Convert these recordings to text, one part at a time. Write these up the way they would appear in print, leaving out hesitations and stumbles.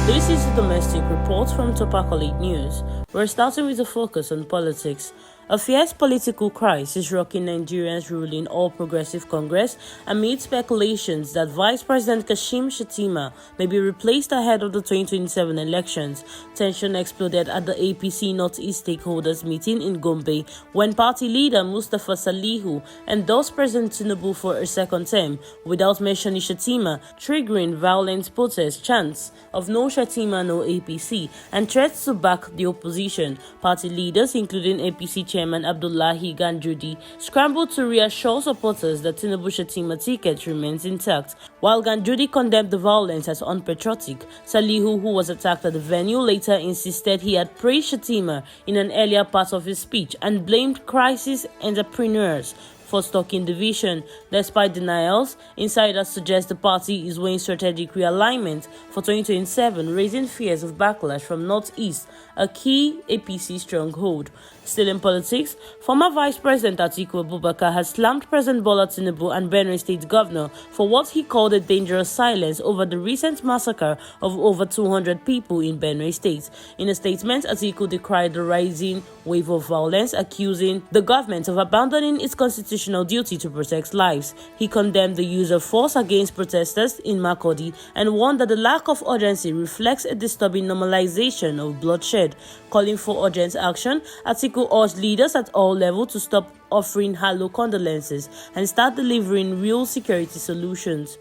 This is the domestic report from Topacolate News. We're starting with a focus on politics. A fierce political crisis is rocking Nigeria's ruling All Progressive Congress amid speculations that Vice President Kashim Shettima may be replaced ahead of the 2027 elections. Tension exploded at the APC Northeast stakeholders meeting in Gombe when party leader Mustafa Salihu endorsed President Tinubu for a second term without mentioning Shettima, triggering violent protests, chants of "No Shettima, no APC" and threats to back the opposition. Party leaders, including APC Chairman Abdullahi Ganduje, scrambled to reassure supporters that Tinubu-Shettima ticket remains intact. While Ganduje condemned the violence as unpatriotic, Salihu, who was attacked at the venue, later insisted he had praised Shettima in an earlier part of his speech and blamed crisis entrepreneurs for stoking division. Despite denials, insiders suggest the party is weighing strategic realignment for 2027, raising fears of backlash from Northeast, a key APC stronghold. Still in politics, former Vice President Atiku Abubakar has slammed President Bola Tinubu and Benue State Governor for what he called a dangerous silence over the recent massacre of over 200 people in Benue State. In a statement, Atiku decried the rising wave of violence, accusing the government of abandoning its constitutional duty to protect lives. He condemned the use of force against protesters in Makurdi and warned that the lack of urgency reflects a disturbing normalization of bloodshed. Calling for urgent action, Atiku urged leaders at all levels to stop offering hollow condolences and start delivering real security solutions.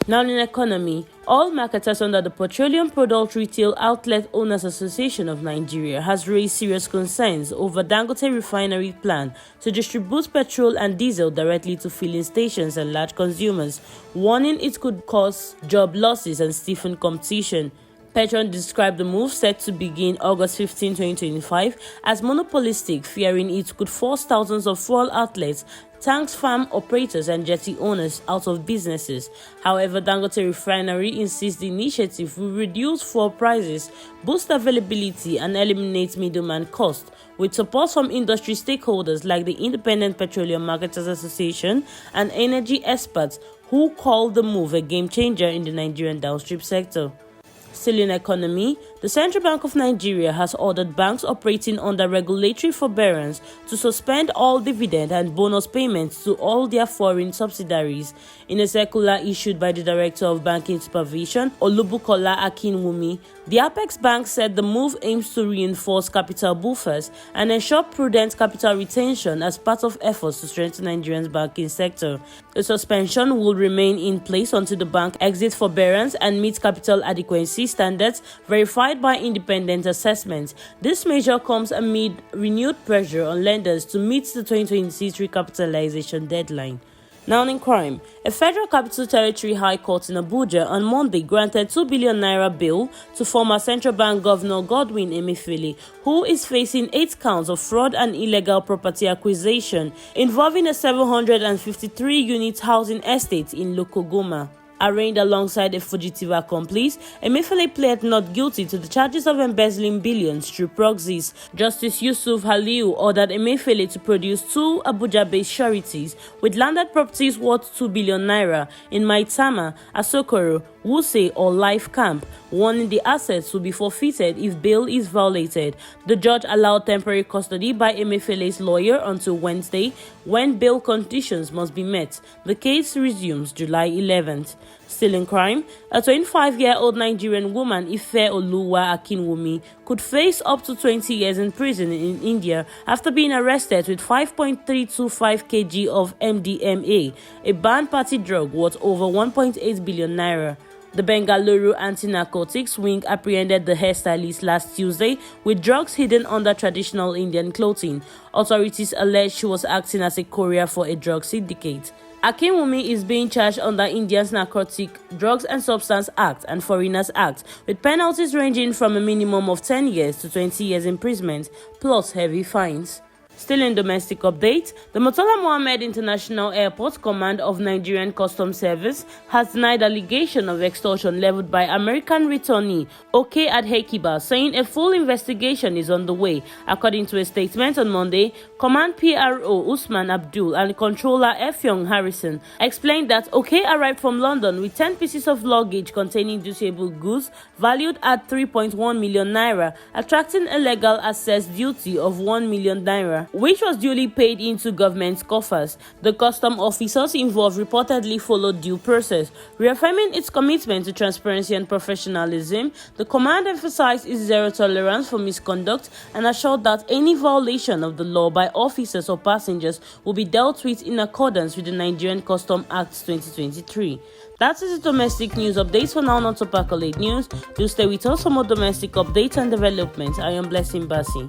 Now in economy, all marketers under the Petroleum Product Retail Outlet Owners Association of Nigeria has raised serious concerns over Dangote Refinery plan to distribute petrol and diesel directly to filling stations and large consumers, warning it could cause job losses and stiffen competition. Petroleum described the move set to begin August 15, 2025 as monopolistic, fearing it could force thousands of fuel outlets, tanks farm operators and jetty owners out of businesses. However, Dangote Refinery insists the initiative will reduce fuel prices, boost availability and eliminate middleman costs, with support from industry stakeholders like the Independent Petroleum Marketers Association and energy experts who call the move a game changer in the Nigerian downstream sector. Still in economy, the Central Bank of Nigeria has ordered banks operating under regulatory forbearance to suspend all dividend and bonus payments to all their foreign subsidiaries. In a circular issued by the Director of Banking Supervision, Olubukola Akinwumi, the Apex Bank said the move aims to reinforce capital buffers and ensure prudent capital retention as part of efforts to strengthen Nigeria's banking sector. The suspension will remain in place until the bank exits forbearance and meets capital adequacy standards verified by independent assessments. This measure comes amid renewed pressure on lenders to meet the 2026 recapitalization deadline. Now in crime, a Federal Capital Territory High Court in Abuja on Monday granted 2 billion naira bail to former Central Bank Governor Godwin Emefiele, who is facing 8 counts of fraud and illegal property acquisition involving a 753-unit housing estate in Lokogoma. Arraigned alongside a fugitive accomplice, Emefiele pled not guilty to the charges of embezzling billions through proxies. Justice Yusuf Haliu ordered Emefiele to produce 2 Abuja-based sureties with landed properties worth 2 billion naira in Maitama, Asokoro, Wuse or Life Camp, warning the assets will be forfeited if bail is violated. The judge allowed temporary custody by Emefiele's lawyer until Wednesday, when bail conditions must be met. The case resumes July 11th. Still in crime, a 25-year-old Nigerian woman, Ife Oluwa Akinwumi, could face up to 20 years in prison in India after being arrested with 5.325 kg of MDMA, a banned party drug worth over 1.8 billion naira. The Bengaluru anti-narcotics wing apprehended the hairstylist last Tuesday with drugs hidden under traditional Indian clothing. Authorities allege she was acting as a courier for a drug syndicate. Akinwumi is being charged under India's Narcotic Drugs and Substance Act and Foreigners Act, with penalties ranging from a minimum of 10 years to 20 years imprisonment, plus heavy fines. Still in domestic updates, the Murtala Mohammed International Airport Command of Nigerian Customs Service has denied allegation of extortion leveled by American returnee Oke Adhekiba, saying a full investigation is on the way. According to a statement on Monday, Command PRO Usman Abdul and Controller Effiong Harrison explained that Oke arrived from London with 10 pieces of luggage containing dutiable goods valued at 3.1 million naira, attracting a legal access duty of 1 million naira, which was duly paid into government's coffers. The custom officers involved reportedly followed due process. Reaffirming its commitment to transparency and professionalism, the command emphasized its zero tolerance for misconduct and assured that any violation of the law by officers or passengers will be dealt with in accordance with the Nigerian Custom Act 2023. That is the domestic news updates for now. Not to Pack News. Do stay with us for more domestic updates and developments. I am Blessing Bassi.